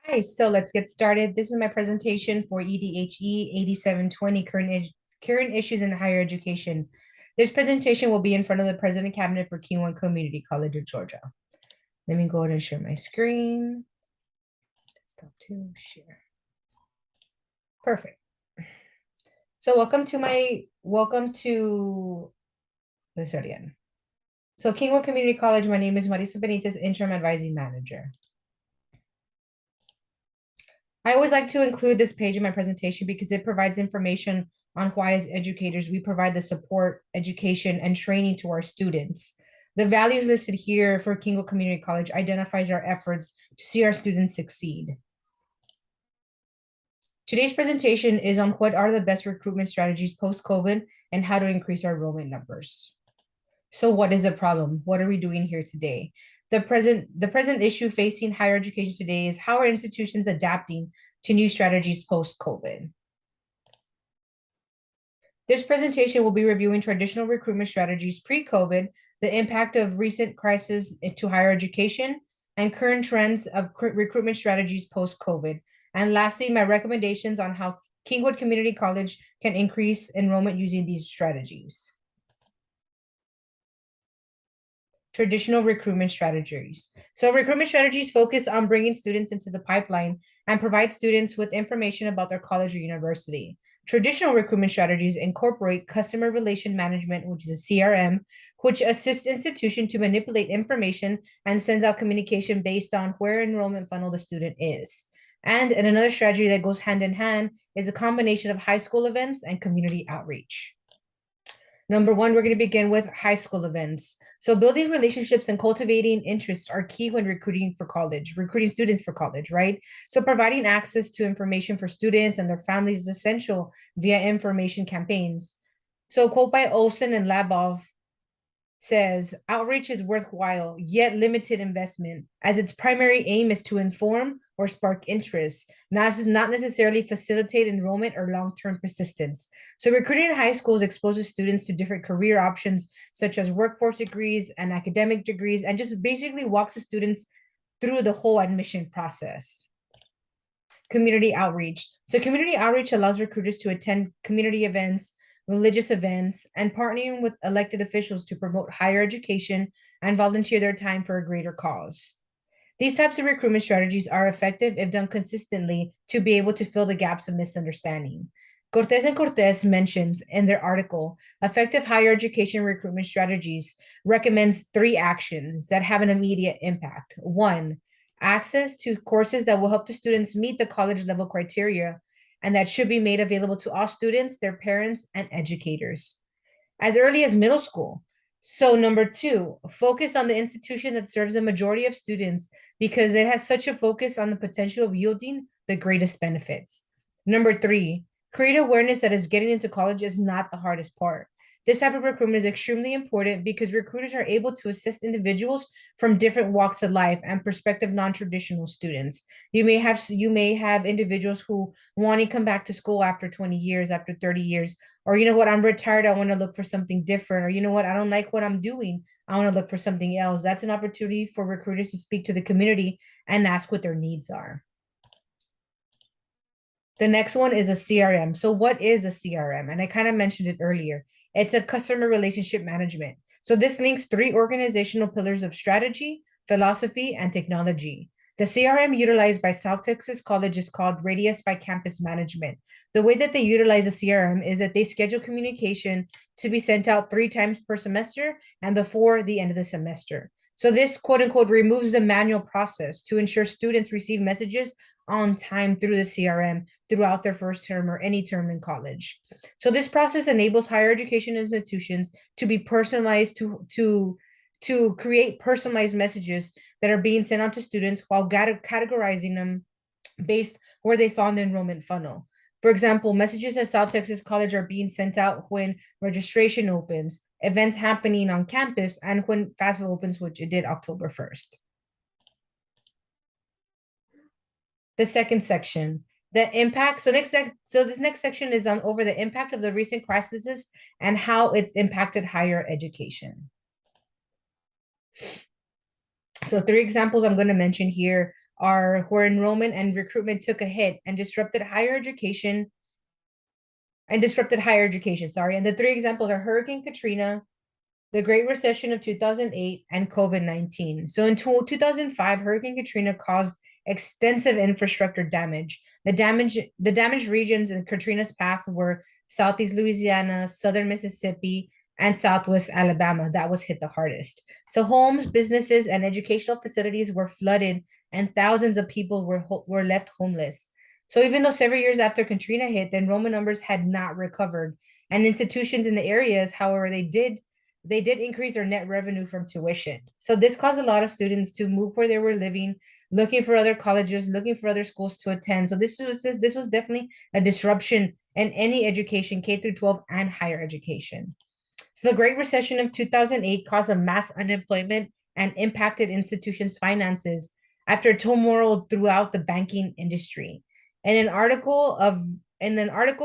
Hi, so let's get started. This is my presentation for EDHE 8720 current issues in higher education. This presentation will be in front of the President Cabinet for King Community College of Georgia. Let me go ahead and share my screen. Stop to share. Perfect. So let's start again. So King Community College, my name is Marisa Benitez, Interim Advising Manager. I always like to include this page in my presentation because it provides information on why, as educators, we provide the support, education, and training to our students. The values listed here for Kingo Community College identifies our efforts to see our students succeed. Today's presentation is on what are the best recruitment strategies post-COVID and how to increase our enrollment numbers. So what is the problem? What are we doing here today? The present issue facing higher education today is how are institutions adapting to new strategies post-COVID. This presentation will be reviewing traditional recruitment strategies pre-COVID, the impact of recent crises to higher education, and current trends of recruitment strategies post-COVID. And lastly, my recommendations on how Kingwood Community College can increase enrollment using these strategies. Traditional recruitment strategies. So recruitment strategies focus on bringing students into the pipeline and provide students with information about their college or university. Traditional recruitment strategies incorporate customer relation management, which is a CRM, which assists institutions to manipulate information and sends out communication based on where enrollment funnel the student is. And another strategy that goes hand in hand is a combination of high school events and community outreach. Number one, we're going to begin with high school events. So building relationships and cultivating interests are key when recruiting students for college, right? So providing access to information for students and their families is essential via information campaigns. So a quote by Olson and Labov says, outreach is worthwhile, yet limited investment, as its primary aim is to inform or spark interest, not necessarily facilitate enrollment or long-term persistence. So recruiting in high schools exposes students to different career options, such as workforce degrees and academic degrees, and just basically walks the students through the whole admission process. Community outreach. So community outreach allows recruiters to attend community events, religious events, and partnering with elected officials to promote higher education and volunteer their time for a greater cause. These types of recruitment strategies are effective if done consistently to be able to fill the gaps of misunderstanding. Cortés and Cortés mentions in their article, Effective Higher Education Recruitment Strategies recommends 3 actions that have an immediate impact. 1, access to courses that will help the students meet the college level criteria and that should be made available to all students, their parents, and educators as early as middle school. So number 2, focus on the institution that serves a majority of students because it has such a focus on the potential of yielding the greatest benefits. Number 3, create awareness that is getting into college is not the hardest part. This type of recruitment is extremely important because recruiters are able to assist individuals from different walks of life and prospective non-traditional students. You may have individuals who want to come back to school after 20 years, after 30 years, or you know what, I'm retired, I want to look for something different, or you know what, I don't like what I'm doing, I want to look for something else. That's an opportunity for recruiters to speak to the community and ask what their needs are. The next one is a CRM. So what is a CRM? And I kind of mentioned it earlier. It's a customer relationship management. So this links 3 organizational pillars of strategy, philosophy, and technology. The CRM utilized by South Texas College is called Radius by Campus Management. The way that they utilize the CRM is that they schedule communication to be sent out 3 times per semester and before the end of the semester. So this quote unquote removes the manual process to ensure students receive messages on time through the CRM throughout their first term or any term in college. So this process enables higher education institutions to be personalized to create personalized messages that are being sent out to students while categorizing them based where they found the enrollment funnel. For example, messages at South Texas College are being sent out when registration opens, events happening on campus, and when FAFSA opens, which it did October 1st. The second section, the impact. So this next section is on over the impact of the recent crises and how it's impacted higher education. So 3 examples I'm going to mention here are where enrollment and recruitment took a hit and disrupted higher education sorry. And the three examples are Hurricane Katrina, the Great Recession of 2008, and COVID-19. So in 2005, Hurricane Katrina caused extensive infrastructure damage. The damaged regions in Katrina's path were Southeast Louisiana, Southern Mississippi, and Southwest Alabama. That was hit the hardest. So homes, businesses, and educational facilities were flooded, and thousands of people were left homeless. So even though several years after Katrina hit, the enrollment numbers had not recovered, and institutions in the areas, however, they did increase their net revenue from tuition. So this caused a lot of students to move where they were living, looking for other colleges, looking for other schools to attend. So this was definitely a disruption in any education, K through 12 and higher education. So the Great Recession of 2008 caused a mass unemployment and impacted institutions' finances after turmoil throughout the banking industry. In an article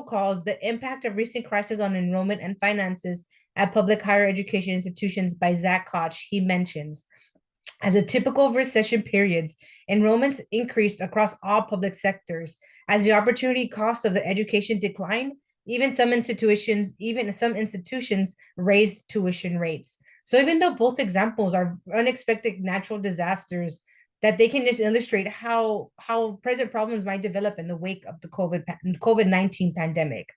called "The Impact of Recent Crisis on Enrollment and Finances at Public Higher Education Institutions" by Zach Koch, he mentions, as a typical of recession periods, enrollments increased across all public sectors as the opportunity cost of the education declined. Even some institutions raised tuition rates. So even though both examples are unexpected natural disasters, that they can just illustrate how present problems might develop in the wake of the COVID-19 pandemic.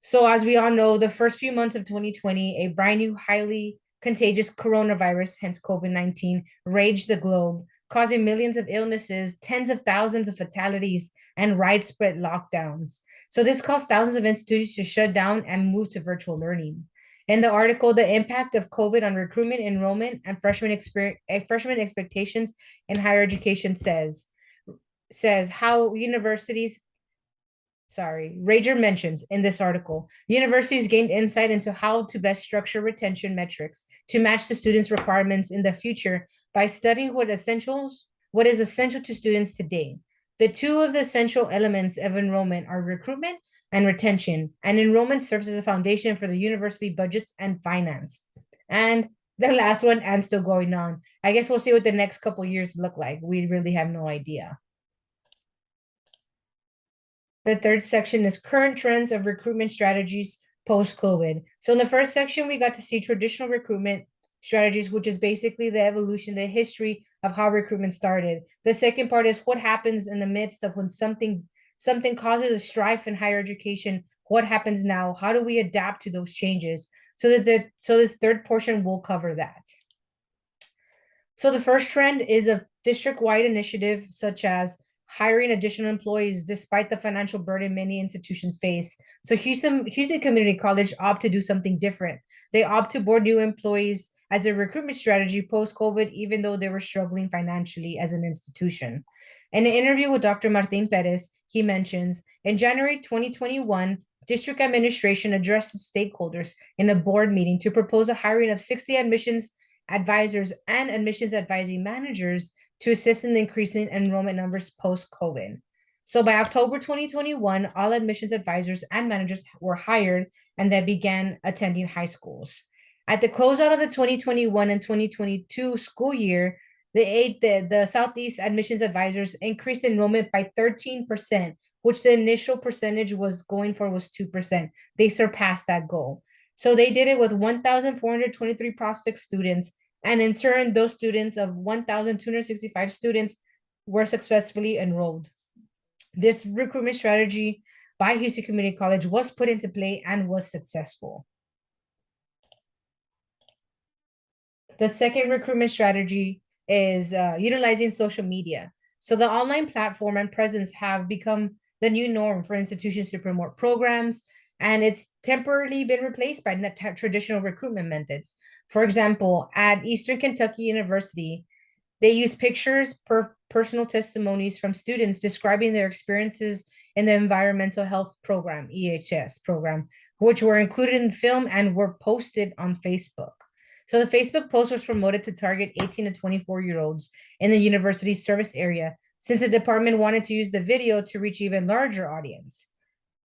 So, as we all know, the first few months of 2020, a brand new, highly contagious coronavirus, hence COVID-19, raged the globe, causing millions of illnesses, tens of thousands of fatalities, and widespread lockdowns. So, this caused thousands of institutions to shut down and move to virtual learning. In the article, "The Impact of COVID on Recruitment, Enrollment, and Freshman Expectations in Higher Education" says how universities Rager mentions in this article, universities gained insight into how to best structure retention metrics to match the students' requirements in the future by studying what is essential to students today. The two of the essential elements of enrollment are recruitment and retention, and enrollment serves as a foundation for the university budgets and finance. And the last one, and still going on. I guess we'll see what the next couple years look like. We really have no idea. The third section is current trends of recruitment strategies post-COVID. So in the first section, we got to see traditional recruitment strategies, which is basically the evolution, the history of how recruitment started. The second part is what happens in the midst of when something causes a strife in higher education. What happens now? How do we adapt to those changes? So this third portion will cover that. So the first trend is a district-wide initiative such as hiring additional employees despite the financial burden many institutions face. So Houston Community College opt to do something different. They opt to board new employees as a recruitment strategy post-COVID, even though they were struggling financially as an institution. In an interview with Dr. Martin Perez, he mentions, in January 2021, district administration addressed stakeholders in a board meeting to propose a hiring of 60 admissions advisors and admissions advising managers to assist in the increasing enrollment numbers post-COVID. So by October 2021, all admissions advisors and managers were hired and they began attending high schools. At the closeout of the 2021 and 2022 school year, the Southeast admissions advisors increased enrollment by 13%, which the initial percentage was going for was 2%. They surpassed that goal. So they did it with 1,423 prospect students, and in turn, those students of 1,265 students were successfully enrolled. This recruitment strategy by Houston Community College was put into play and was successful. The second recruitment strategy is utilizing social media. So the online platform and presence have become the new norm for institutions to promote programs, and it's temporarily been replaced by traditional recruitment methods. For example, at Eastern Kentucky University, they use pictures, personal testimonies from students describing their experiences in the Environmental Health Program, EHS program, which were included in film and were posted on Facebook. So the Facebook post was promoted to target 18 to 24-year-olds in the university service area, since the department wanted to use the video to reach even larger audience.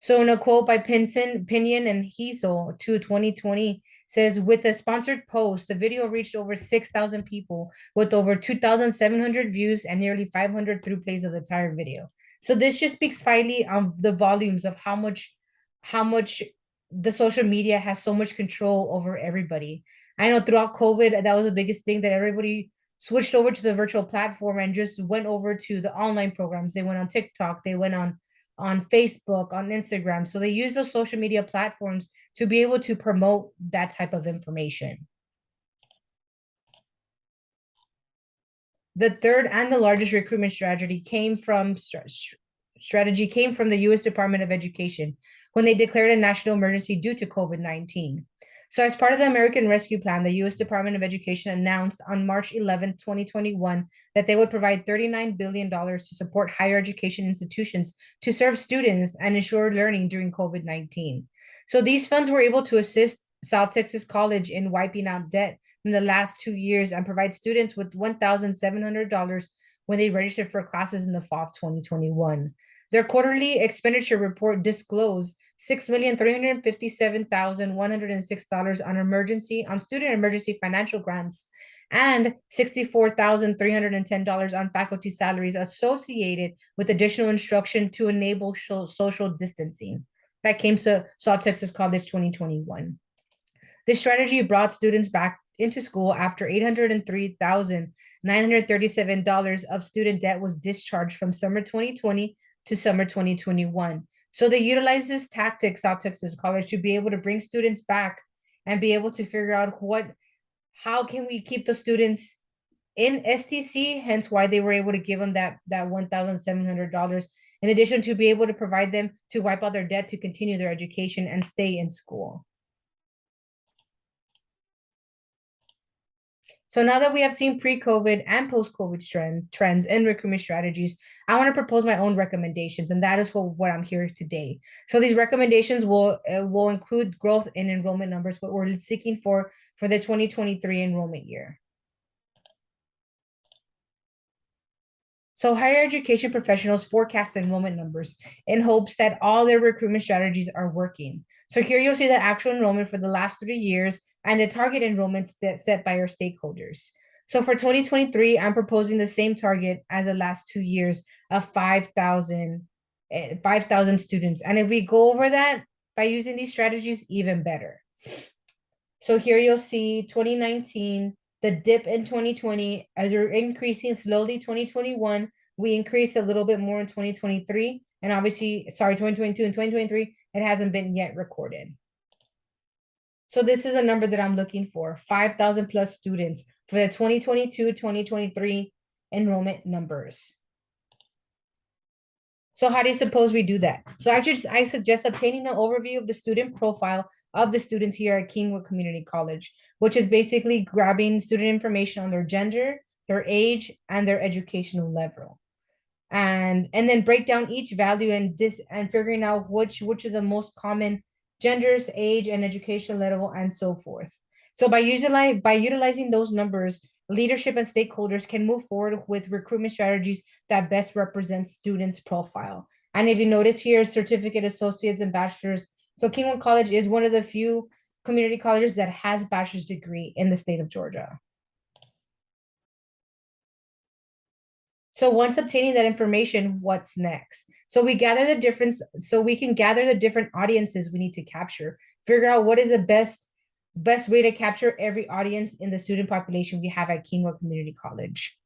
So in a quote by Pinion and Hiesel to 2020 says, with a sponsored post, the video reached over 6,000 people with over 2,700 views and nearly 500 through plays of the entire video. So this just speaks highly of the volumes of how much the social media has so much control over everybody. I know throughout COVID, that was the biggest thing that everybody switched over to the virtual platform and just went over to the online programs. They went on TikTok, they went on Facebook, on Instagram. So they use those social media platforms to be able to promote that type of information. The third and the largest recruitment strategy came from the US Department of Education when they declared a national emergency due to COVID-19. So as part of the American Rescue Plan, the US Department of Education announced on March 11, 2021, that they would provide $39 billion to support higher education institutions to serve students and ensure learning during COVID-19. So these funds were able to assist South Texas College in wiping out debt in the last 2 years and provide students with $1,700 when they registered for classes in the fall of 2021. Their quarterly expenditure report disclosed $6,357,106 on student emergency financial grants and $64,310 on faculty salaries associated with additional instruction to enable social distancing. That came to South Texas College 2021. This strategy brought students back into school after $803,937 of student debt was discharged from summer 2020 to summer 2021. So they utilized this tactic, South Texas College, to be able to bring students back and be able to figure out how can we keep the students in STC, hence why they were able to give them that $1,700, in addition to be able to provide them to wipe out their debt to continue their education and stay in school. So now that we have seen pre-COVID and post-COVID trends and recruitment strategies, I want to propose my own recommendations, and that is what I'm here today. So these recommendations will include growth in enrollment numbers, what we're seeking for the 2023 enrollment year. So higher education professionals forecast enrollment numbers in hopes that all their recruitment strategies are working. So here you'll see the actual enrollment for the last 3 years and the target enrollments set by our stakeholders. So for 2023, I'm proposing the same target as the last 2 years of 5,000 students. And if we go over that by using these strategies, even better. So here you'll see 2019, the dip in 2020, as we're increasing slowly 2021, we increased a little bit more in 2023, and obviously, 2022 and 2023, it hasn't been yet recorded. So this is a number that I'm looking for, 5,000 plus students for the 2022-2023 enrollment numbers. So how do you suppose we do that? So I suggest obtaining an overview of the student profile of the students here at Kingwood Community College, which is basically grabbing student information on their gender, their age, and their educational level. And then break down each value and figuring out which are the most common genders, age, and educational level, and so forth. So by utilizing those numbers, leadership and stakeholders can move forward with recruitment strategies that best represent students' profile. And if you notice here, certificate, associates, and bachelors. So Kingwood College is one of the few community colleges that has a bachelor's degree in the state of Georgia. So once obtaining that information, what's next? So we can gather the different audiences we need to capture, figure out what is the best way to capture every audience in the student population we have at Kingwood Community College.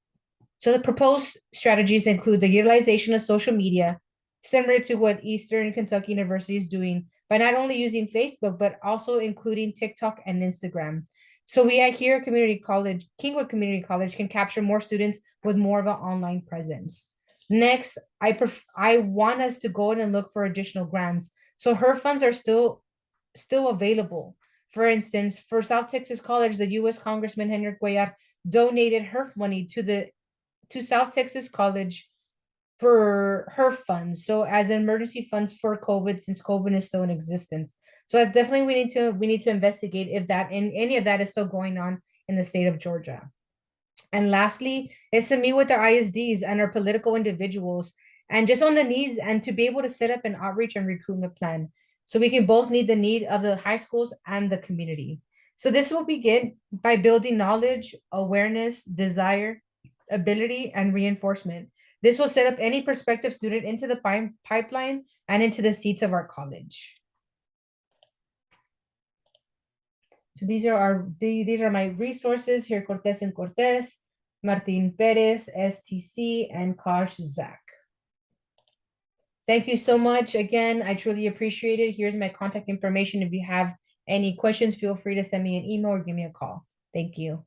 So the proposed strategies include the utilization of social media, similar to what Eastern Kentucky University is doing, by not only using Facebook, but also including TikTok and Instagram. So we at here Kingwood Community College can capture more students with more of an online presence. Next, I want us to go in and look for additional grants. So her funds are still available. For instance, for South Texas College, the U.S. Congressman Henry Cuellar donated her money to South Texas College for her funds. So as emergency funds for COVID, since COVID is still in existence. So that's definitely we need to investigate if any of that is still going on in the state of Georgia. And lastly, is to meet with our ISDs and our political individuals and just on the needs and to be able to set up an outreach and recruitment plan so we can both meet the need of the high schools and the community. So this will begin by building knowledge, awareness, desire, ability, and reinforcement. This will set up any prospective student into the pipeline and into the seats of our college. So these are my resources here: Cortez and Cortez, Martin Perez, STC, and Kosh Zach. Thank you so much. Again, I truly appreciate it. Here's my contact information. If you have any questions, feel free to send me an email or give me a call. Thank you.